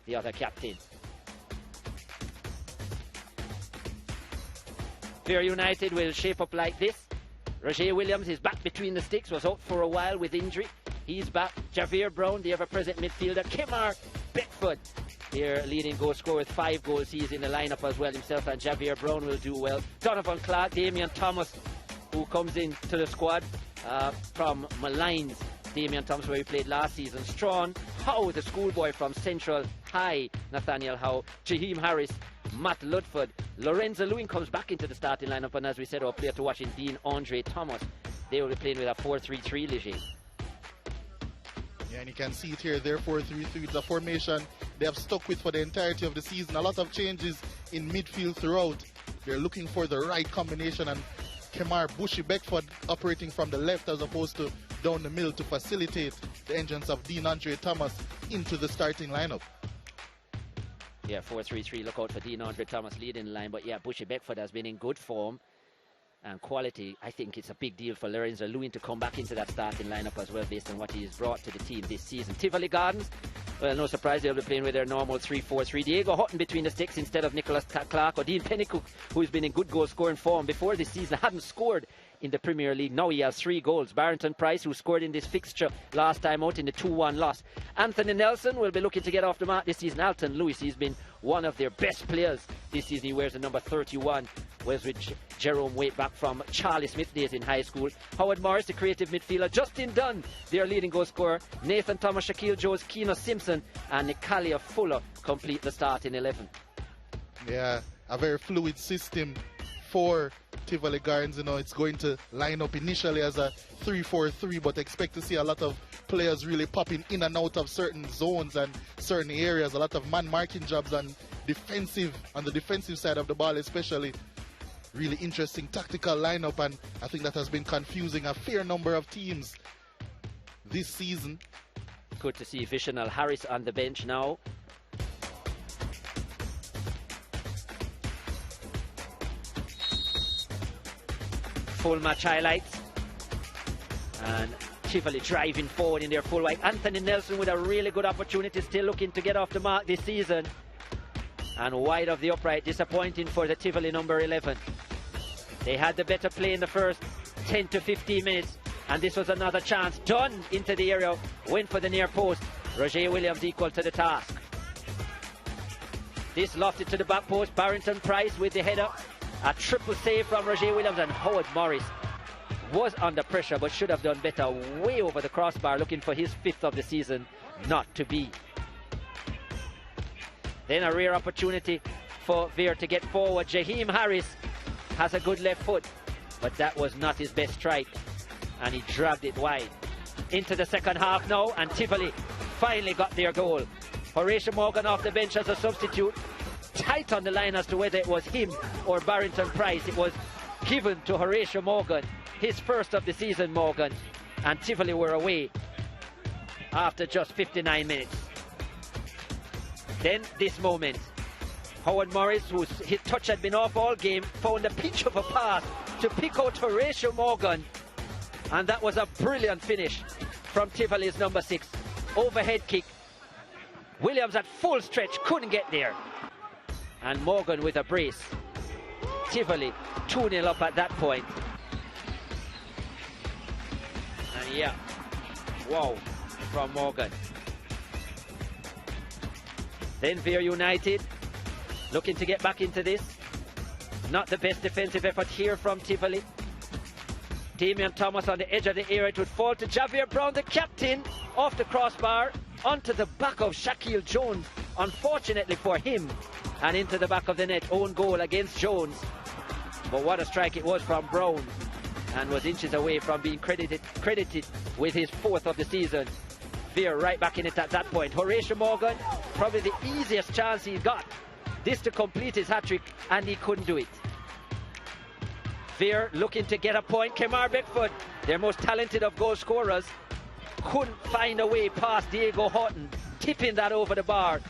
the other captain. Vere United will shape up like this. Roger Williams is back between the sticks, was out for a while with injury. He's back. Javier Brown, the ever-present midfielder. Kemar Beckford, their leading goal scorer with 5 goals. He's in the lineup as well himself, and Javier Brown will do well. Donovan Clark, Damian Thomas, who comes into the squad from Malines. Damian Thomas, where he played last season. Strawn Howe, the schoolboy from Central High. Nathaniel Howe. Jaheim Harris. Matt Ludford. Lorenzo Lewin comes back into the starting lineup, and as we said, our player to watch in Dean Andre Thomas. They will be playing with a 4-3-3 Leger. Yeah, and you can see it here, their 4-3-3. It's a formation they have stuck with for the entirety of the season. A lot of changes in midfield throughout. They're looking for the right combination, and Kemar Bushy Beckford operating from the left as opposed to down the middle to facilitate the entrance of Dean Andre Thomas into the starting lineup. Yeah, 4-3-3. Look out for Dean Andre Thomas leading the line. But yeah, Bushy Beckford has been in good form and quality. I think it's a big deal for Lorenzo Lewin to come back into that starting lineup as well, based on what he has brought to the team this season. Tivoli Gardens, well, no surprise they'll be playing with their normal 3-4-3. Diego Hutton between the sticks instead of Nicholas Clark, or Dean Pennycook, who's been in good goal scoring form before this season, hadn't scored in the Premier League. Now he has 3 goals. Barrington Price, who scored in this fixture last time out in the 2-1 loss. Anthony Nelson will be looking to get off the mark this season. Alton Lewis, he's been one of their best players this season. He wears the number 31, was with Jerome Waite back from Charlie Smith days in high school. Howard Morris, the creative midfielder. Justin Dunn, their leading goal scorer. Nathan Thomas, Shaquille Jones, Keano Simpson, and Nicalia Fuller complete the starting 11. Yeah, a very fluid system for Tivoli Gardens. You know, it's going to line up initially as a 3-4-3, but expect to see a lot of players really popping in and out of certain zones and certain areas. A lot of man marking jobs on the defensive side of the ball, especially. Really interesting tactical lineup, and I think that has been confusing a fair number of teams this season. Good to see Vishanal Harris on the bench now. Full match highlights, and Tivoli driving forward in their full white. Anthony Nelson with a really good opportunity, still looking to get off the mark this season, and wide of the upright. Disappointing for the Tivoli number 11. They had the better play in the first 10 to 15 minutes, and this was another chance. Dunn into the area, went for the near post. Roger Williams equal to the task. This lofted to the back post. Barrington Price with the header. A triple save from Roger Williams, and Howard Morris was under pressure but should have done better. Way over the crossbar, looking for his 5th of the season, not to be. Then a rare opportunity for Vere to get forward. Jaheim Harris has a good left foot, but that was not his best strike, and he dragged it wide. Into the second half now, and Tivoli finally got their goal. Horatio Morgan off the bench as a substitute. Tight on the line as to whether it was him or Barrington Price. It was given to Horatio Morgan, his first of the season, Morgan, and Tivoli were away after just 59 minutes. Then this moment, Howard Morris, whose his touch had been off all game, found a pinch of a pass to pick out Horatio Morgan, and that was a brilliant finish from Tivoli's number 6. Overhead kick. Williams at full stretch, couldn't get there, and Morgan with a brace. Tivoli 2-0 up at that point. And yeah, wow, from Morgan. Then Vere United looking to get back into this. Not the best defensive effort here from Tivoli. Damian Thomas on the edge of the area. It would fall to Javier Brown, the captain, off the crossbar, onto the back of Shaquille Jones, unfortunately for him, and into the back of the net. Own goal against Jones. But what a strike it was from Brown, and was inches away from being credited with his 4th of the season. Vere right back in it at that point. Horatio Morgan, probably the easiest chance he got this to complete his hat-trick, and he couldn't do it. Vere looking to get a point. Kemar Beckford, their most talented of goal scorers, couldn't find a way past Diego Hutton, tipping that over the bar.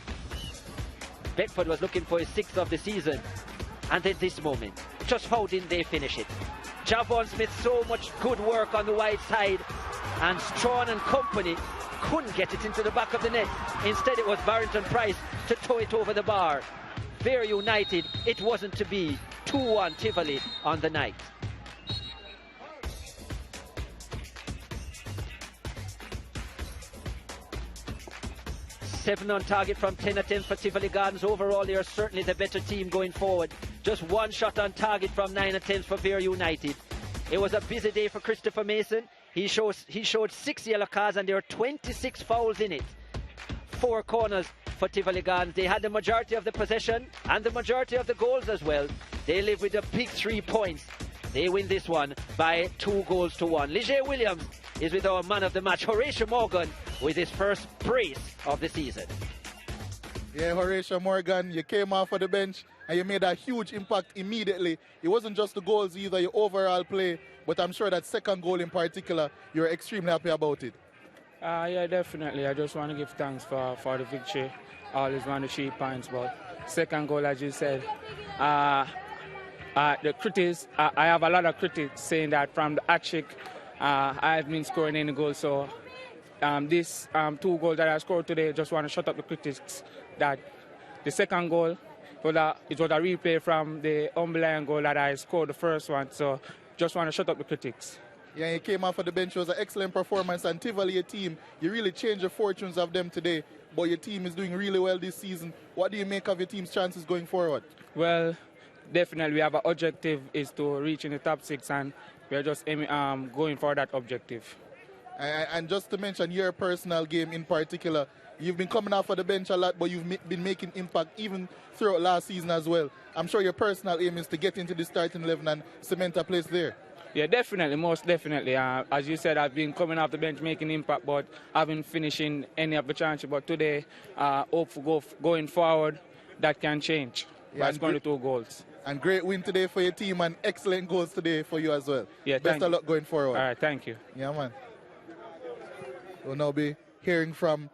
Beckford was looking for his 6th of the season, and then this moment, just how didn't they finish it? Javon Smith, so much good work on the wide side, and Strawn and company couldn't get it into the back of the net. Instead, it was Barrington Price to tow it over the bar. Vere United, it wasn't to be. 2-1 Tivoli on the night. 7 on target from 10 attempts for Tivoli Gardens. Overall, they are certainly the better team going forward. Just 1 shot on target from 9 attempts for Vere United. It was a busy day for Christopher Mason. He showed 6 yellow cards and there were 26 fouls in it. 4 corners for Tivoli Gardens. They had the majority of the possession and the majority of the goals as well. They live with a big 3 points. They win this one by 2-1. Ligier Williams is with our man of the match, Horatio Morgan, with his first brace of the season. Yeah, Horatio Morgan, you came off of the bench and you made a huge impact immediately. It wasn't just the goals either, your overall play, but I'm sure that second goal in particular, you're extremely happy about it. Yeah, definitely. I just want to give thanks for the victory. Always want the 3 points, but second goal, as you said, the critics, I have a lot of critics saying that from the hat-trick, I've been scoring any goals. So these 2 goals that I scored today, just want to shut up the critics that the second goal, it was a replay from the underlying goal that I scored the first one. So just want to shut up the critics. Yeah, you came off of the bench. It was an excellent performance. And Tivoli, your team, you really changed the fortunes of them today. But your team is doing really well this season. What do you make of your team's chances going forward? Well, definitely we have an objective is to reach in the top 6, and we're just going for that objective. And just to mention your personal game in particular, you've been coming off of the bench a lot, but you've been making impact even throughout last season as well. I'm sure your personal aim is to get into the starting 11 and cement a place there. Yeah, definitely, most definitely. As you said, I've been coming off the bench making impact, but I haven't finishing any of the chances. But today, hope for going forward, that can change. Yeah, by scoring 2 goals. And great win today for your team and excellent goals today for you as well. Yeah, best of luck going forward. All right, thank you. Yeah, man. We'll now be hearing from